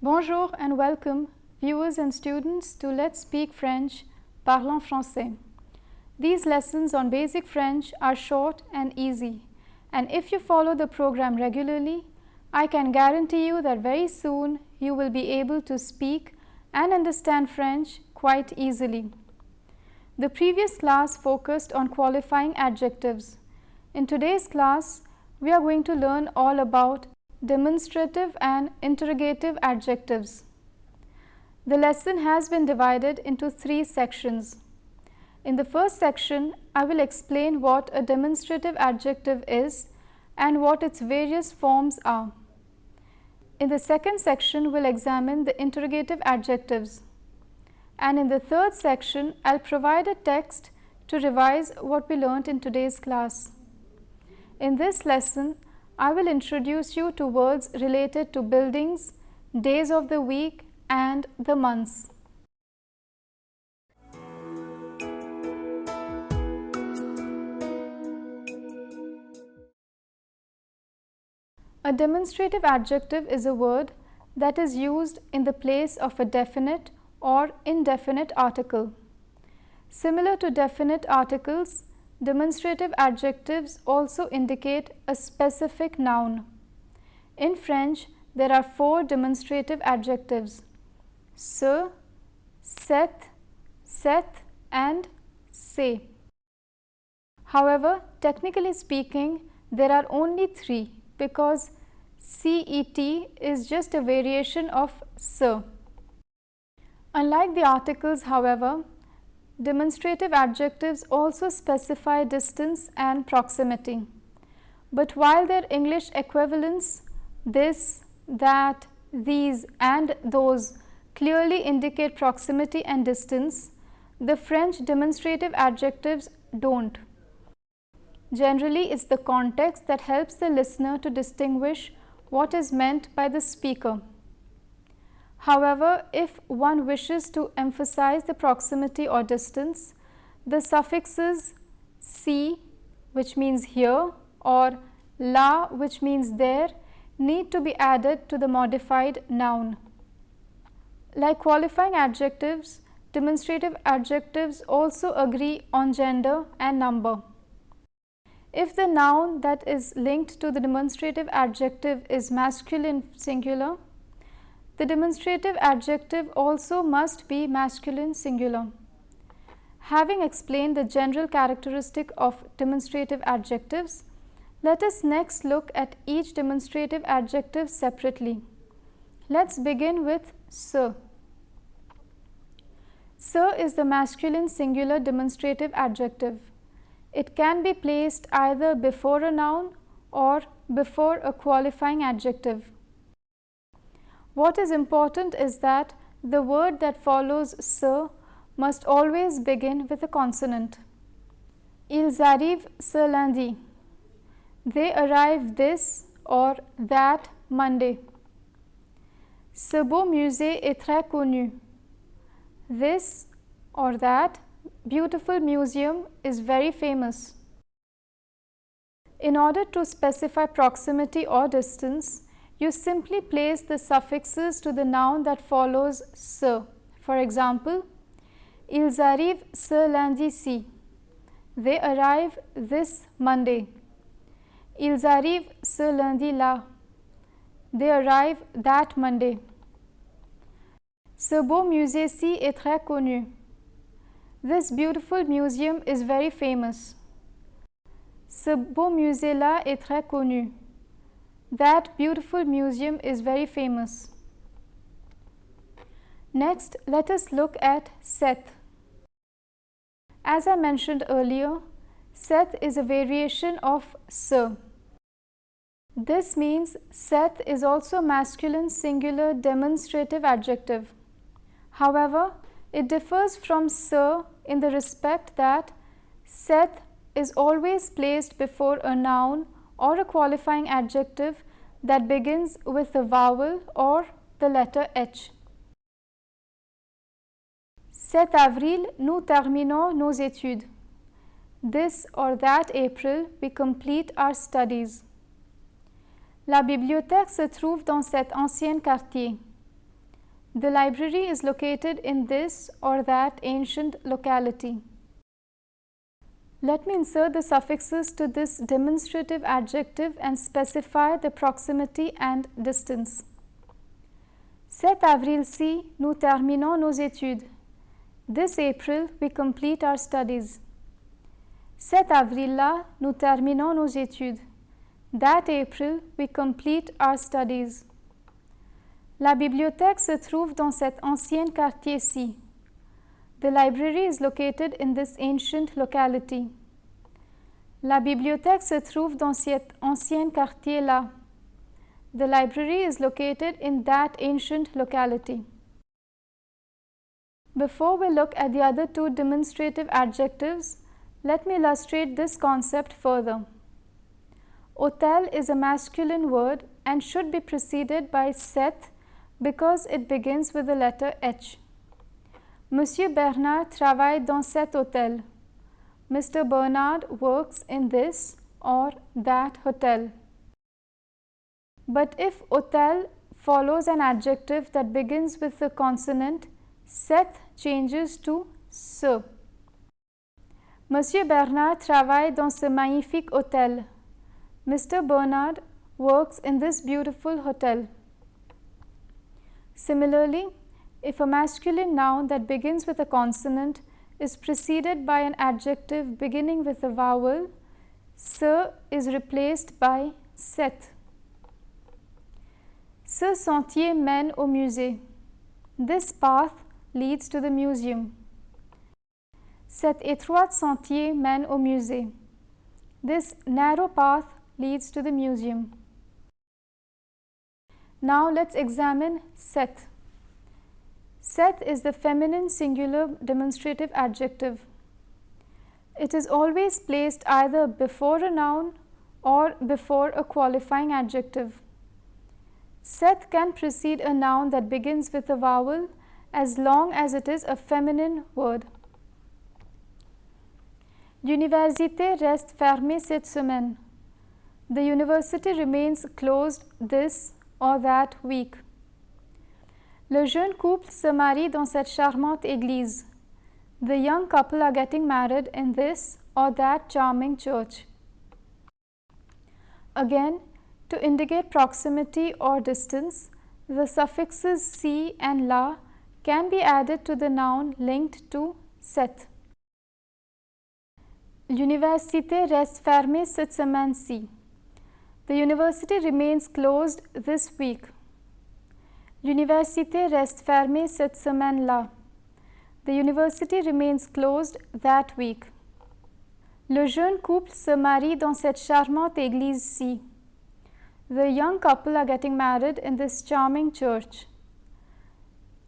Bonjour and welcome, viewers and students, to Let's Speak French, Parlons Français. These lessons on basic French are short and easy, and if you follow the program regularly, I can guarantee you that very soon you will be able to speak and understand French quite easily. The previous class focused on qualifying adjectives. In today's class, we are going to learn all about demonstrative and interrogative adjectives. The lesson has been divided into 3 sections. In the first section, I will explain what a demonstrative adjective is and what its various forms are. In the second section, we'll examine the interrogative adjectives. And in the third section, I'll provide a text to revise what we learnt in today's class. In this lesson, I will introduce you to words related to buildings, days of the week, and the months. A demonstrative adjective is a word that is used in the place of a definite or indefinite article. Similar to definite articles, demonstrative adjectives also indicate a specific noun. In French, there are 4 demonstrative adjectives: ce, cette, and c'est. However, technically speaking, there are only 3 because cet is just a variation of ce. Unlike the articles, however, demonstrative adjectives also specify distance and proximity. But while their English equivalents, this, that, these, and those, clearly indicate proximity and distance, the French demonstrative adjectives don't. Generally, it's the context that helps the listener to distinguish what is meant by the speaker. However, if one wishes to emphasize the proximity or distance, the suffixes si, which means here, or la, which means there, need to be added to the modified noun. Like qualifying adjectives, demonstrative adjectives also agree on gender and number. If the noun that is linked to the demonstrative adjective is masculine singular, the demonstrative adjective also must be masculine singular. Having explained the general characteristic of demonstrative adjectives, let us next look at each demonstrative adjective separately. Let's begin with ce. Ce is the masculine singular demonstrative adjective. It can be placed either before a noun or before a qualifying adjective. What is important is that the word that follows ce must always begin with a consonant. Ils arrivent ce lundi. They arrive this or that Monday. Ce beau musée est très connu. This or that beautiful museum is very famous. In order to specify proximity or distance, you simply place the suffixes to the noun that follows ce. For example, ils arrivent ce lundi-ci. They arrive this Monday. Ils arrivent ce lundi-là. They arrive that Monday. Ce beau musée-ci est très connu. This beautiful museum is very famous. Ce beau musée-là est très connu. That beautiful museum is very famous. Next, let us look at cette. As I mentioned earlier, cette is a variation of ce. This means cette is also masculine singular demonstrative adjective. However, it differs from ce in the respect that cette is always placed before a noun or a qualifying adjective that begins with a vowel or the letter H. Cet avril, nous terminons nos études. This or that April, we complete our studies. La bibliothèque se trouve dans cet ancien quartier. The library is located in this or that ancient locality. Let me insert the suffixes to this demonstrative adjective and specify the proximity and distance. Cet avril-ci, nous terminons nos études. This April, we complete our studies. Cet avril-là, nous terminons nos études. That April, we complete our studies. La bibliothèque se trouve dans cet ancien quartier-ci. The library is located in this ancient locality. La bibliothèque se trouve dans cet ancien quartier-là. The library is located in that ancient locality. Before we look at the other two demonstrative adjectives, let me illustrate this concept further. Hôtel is a masculine word and should be preceded by cet because it begins with the letter H. Monsieur Bernard travaille dans cet hôtel. Mr. Bernard works in this or that hotel. But if hôtel follows an adjective that begins with the consonant, cet changes to ce. Monsieur Bernard travaille dans ce magnifique hôtel. Mr. Bernard works in this beautiful hotel. Similarly, if a masculine noun that begins with a consonant is preceded by an adjective beginning with a vowel, ce is replaced by cet. Ce sentier mène au musée. This path leads to the museum. Cet étroit sentier mène au musée. This narrow path leads to the museum. Now let's examine cet. Cet is the feminine singular demonstrative adjective. It is always placed either before a noun or before a qualifying adjective. Cet can precede a noun that begins with a vowel as long as it is a feminine word. L'université reste fermée cette semaine. The university remains closed this or that week. Le jeune couple se marie dans cette charmante église. The young couple are getting married in this or that charming church. Again, to indicate proximity or distance, the suffixes ci and la can be added to the noun linked to cet. L'université reste fermée cette semaine-ci. The university remains closed this week. L'université reste fermée cette semaine-là. The university remains closed that week. Le jeune couple se marie dans cette charmante église-ci. The young couple are getting married in this charming church.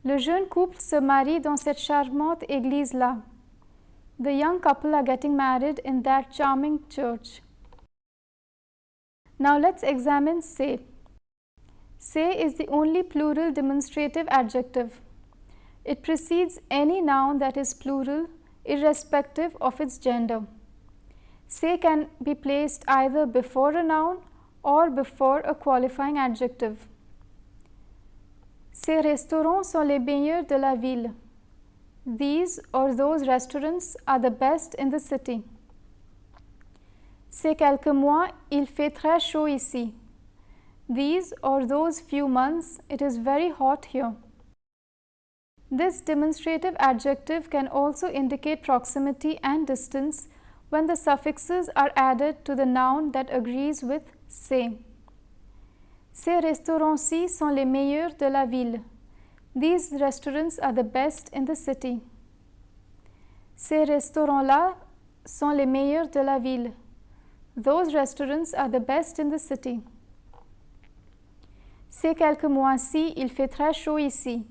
Le jeune couple se marie dans cette charmante église-là. The young couple are getting married in that charming church. Now let's examine say. Say is the only plural demonstrative adjective. It precedes any noun that is plural, irrespective of its gender. Say can be placed either before a noun or before a qualifying adjective. Ces restaurants sont les meilleurs de la ville. These or those restaurants are the best in the city. Ces quelques mois, il fait très chaud ici. These or those few months, it is very hot here. This demonstrative adjective can also indicate proximity and distance when the suffixes are added to the noun that agrees with ces. Ces restaurants-ci sont les meilleurs de la ville. These restaurants are the best in the city. Ces restaurants-là sont les meilleurs de la ville. Those restaurants are the best in the city. Ces quelques mois-ci, il fait très chaud ici.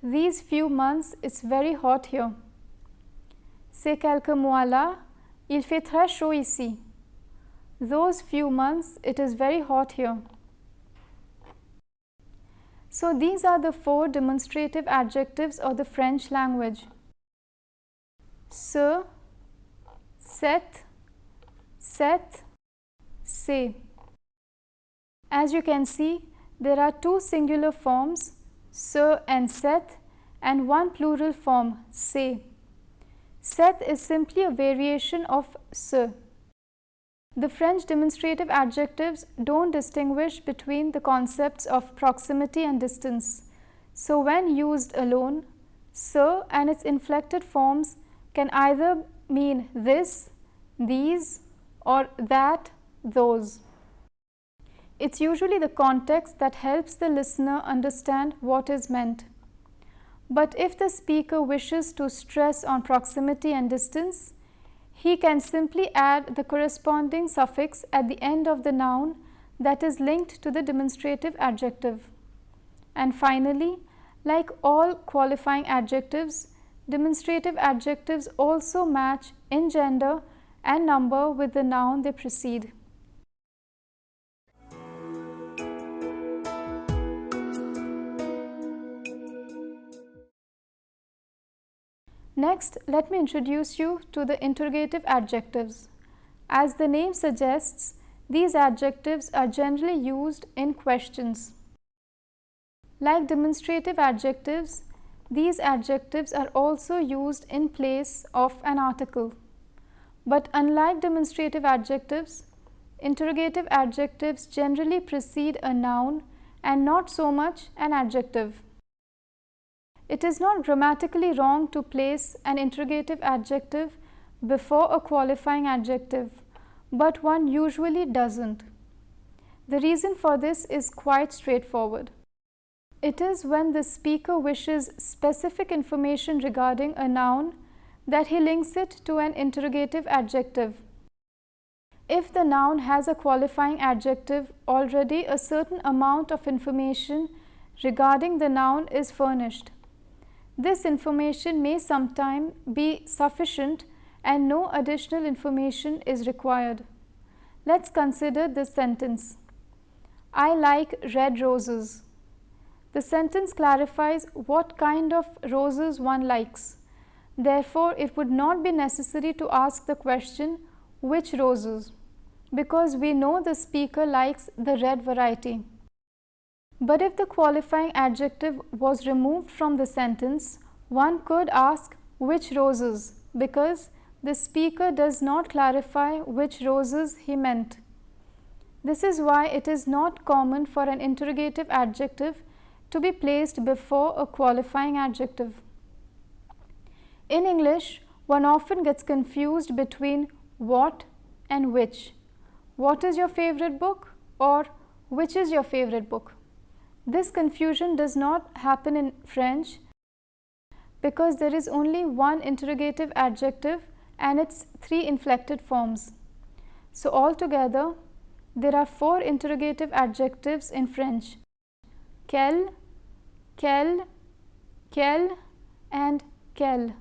These few months, it's very hot here. Ces quelques mois-là, il fait très chaud ici. Those few months, it is very hot here. So these are the 4 demonstrative adjectives of the French language. Ce, cet, cet, ces. As you can see, there are 2 singular forms, se and Seth, and one plural form, se. Seth is simply a variation of se. The French demonstrative adjectives don't distinguish between the concepts of proximity and distance. So when used alone, se and its inflected forms can either mean this, these, or that, those. It's usually the context that helps the listener understand what is meant. But if the speaker wishes to stress on proximity and distance, he can simply add the corresponding suffix at the end of the noun that is linked to the demonstrative adjective. And finally, like all qualifying adjectives, demonstrative adjectives also match in gender and number with the noun they precede. Next, let me introduce you to the interrogative adjectives. As the name suggests, these adjectives are generally used in questions. Like demonstrative adjectives, these adjectives are also used in place of an article. But unlike demonstrative adjectives, interrogative adjectives generally precede a noun and not so much an adjective. It is not grammatically wrong to place an interrogative adjective before a qualifying adjective, but one usually doesn't. The reason for this is quite straightforward. It is when the speaker wishes specific information regarding a noun that he links it to an interrogative adjective. If the noun has a qualifying adjective already, a certain amount of information regarding the noun is furnished. This information may sometimes be sufficient and no additional information is required. Let's consider this sentence. I like red roses. The sentence clarifies what kind of roses one likes. Therefore, it would not be necessary to ask the question, which roses, because we know the speaker likes the red variety. But if the qualifying adjective was removed from the sentence, one could ask which roses, because the speaker does not clarify which roses he meant. This is why it is not common for an interrogative adjective to be placed before a qualifying adjective. In English, one often gets confused between what and which. What is your favorite book, or which is your favorite book? This confusion does not happen in French because there is only one interrogative adjective and its three inflected forms. So altogether, there are four interrogative adjectives in French: quel, quelle, quel, and quelle.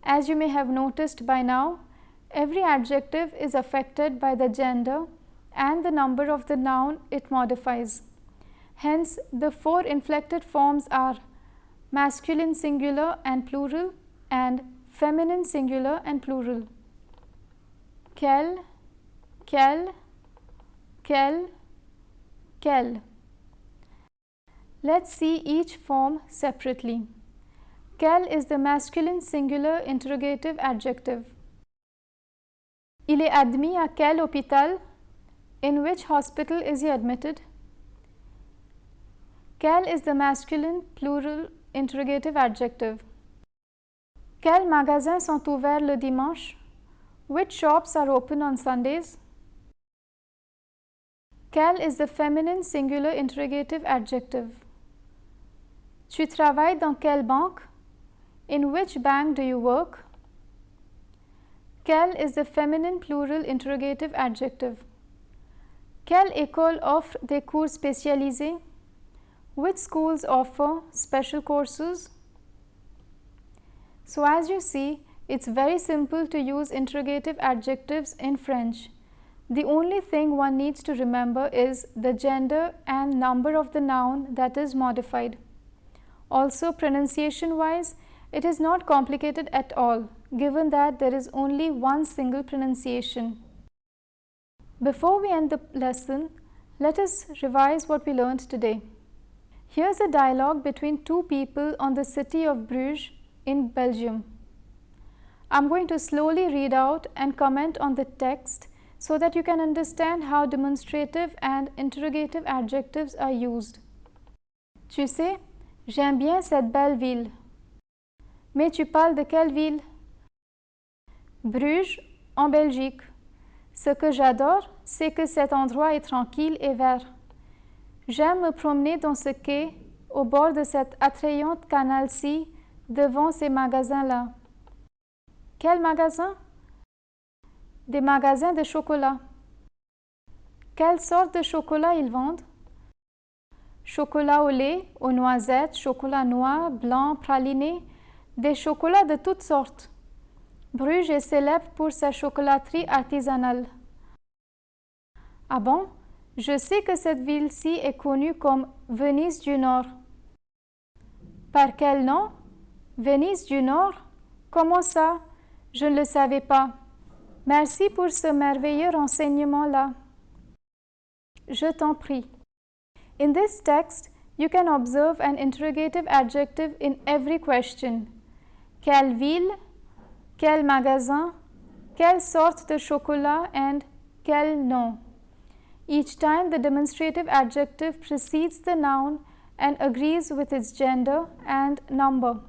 As you may have noticed by now, every adjective is affected by the gender and the number of the noun it modifies. Hence, the four inflected forms are masculine singular and plural and feminine singular and plural. Quel, quelle, quelle, quelle. Let's see each form separately. Quel is the masculine singular interrogative adjective. Il est admis à quel hôpital? In which hospital is he admitted? Quel is the masculine plural interrogative adjective. Quels magasins sont ouverts le dimanche? Which shops are open on Sundays? Quel is the feminine singular interrogative adjective. Tu travailles dans quelle banque? In which bank do you work? Quelle is the feminine plural interrogative adjective. Quelle école offre des cours spécialisés? Which schools offer special courses? So as you see, it's very simple to use interrogative adjectives in French. The only thing one needs to remember is the gender and number of the noun that is modified. Also, pronunciation-wise, it is not complicated at all, given that there is only one single pronunciation. Before we end the lesson, let us revise what we learned today. Here's a dialogue between two people on the city of Bruges in Belgium. I'm going to slowly read out and comment on the text so that you can understand how demonstrative and interrogative adjectives are used. Tu sais, j'aime bien cette belle ville. Mais tu parles de quelle ville? Bruges, en Belgique. Ce que j'adore, c'est que cet endroit est tranquille et vert. J'aime me promener dans ce quai, au bord de cette attrayante canal-ci, devant ces magasins-là. Quels magasins? Des magasins de chocolat. Quelle sorte de chocolat ils vendent? Chocolat au lait, aux noisettes, chocolat noir, blanc, praliné, des chocolats de toutes sortes. Bruges est célèbre pour sa chocolaterie artisanale. Ah bon? Je sais que cette ville-ci est connue comme Venise du Nord. Par quel nom? Venise du Nord? Comment ça? Je ne le savais pas. Merci pour ce merveilleux renseignement-là. Je t'en prie. In this text, you can observe an interrogative adjective in every question. Quelle ville? Quel magasin? Quelle sorte de chocolat? And quel nom? Each time the demonstrative adjective precedes the noun and agrees with its gender and number.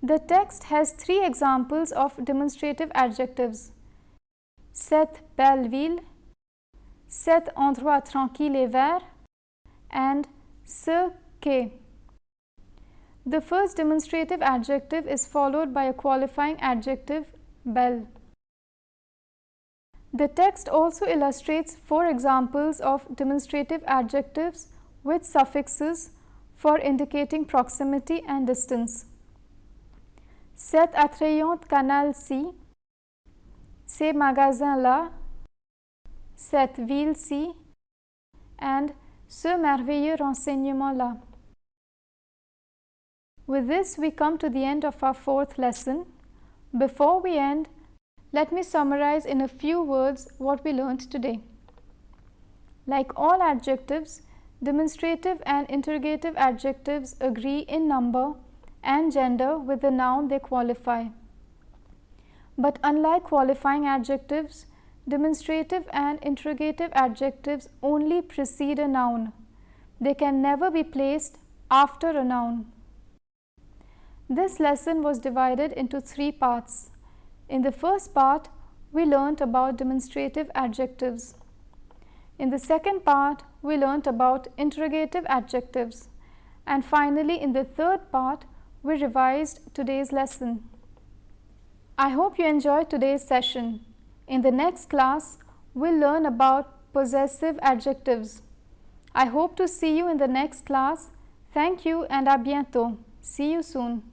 The text has three examples of demonstrative adjectives. Cette belle ville, cet endroit tranquille et vert, and ce quai. The first demonstrative adjective is followed by a qualifying adjective, belle. The text also illustrates four examples of demonstrative adjectives with suffixes for indicating proximity and distance. Cette attrayante canal-ci, ces magasins-là, cette ville-ci, and ce merveilleux renseignement-là. With this, we come to the end of our fourth lesson. Before we end, let me summarize in a few words what we learned today. Like all adjectives, demonstrative and interrogative adjectives agree in number and gender with the noun they qualify. But unlike qualifying adjectives, demonstrative and interrogative adjectives only precede a noun. They can never be placed after a noun. This lesson was divided into three parts. In the first part, we learnt about demonstrative adjectives. In the second part, we learnt about interrogative adjectives. And finally, in the third part, we revised today's lesson. I hope you enjoyed today's session. In the next class, we'll learn about possessive adjectives. I hope to see you in the next class. Thank you and à bientôt. See you soon.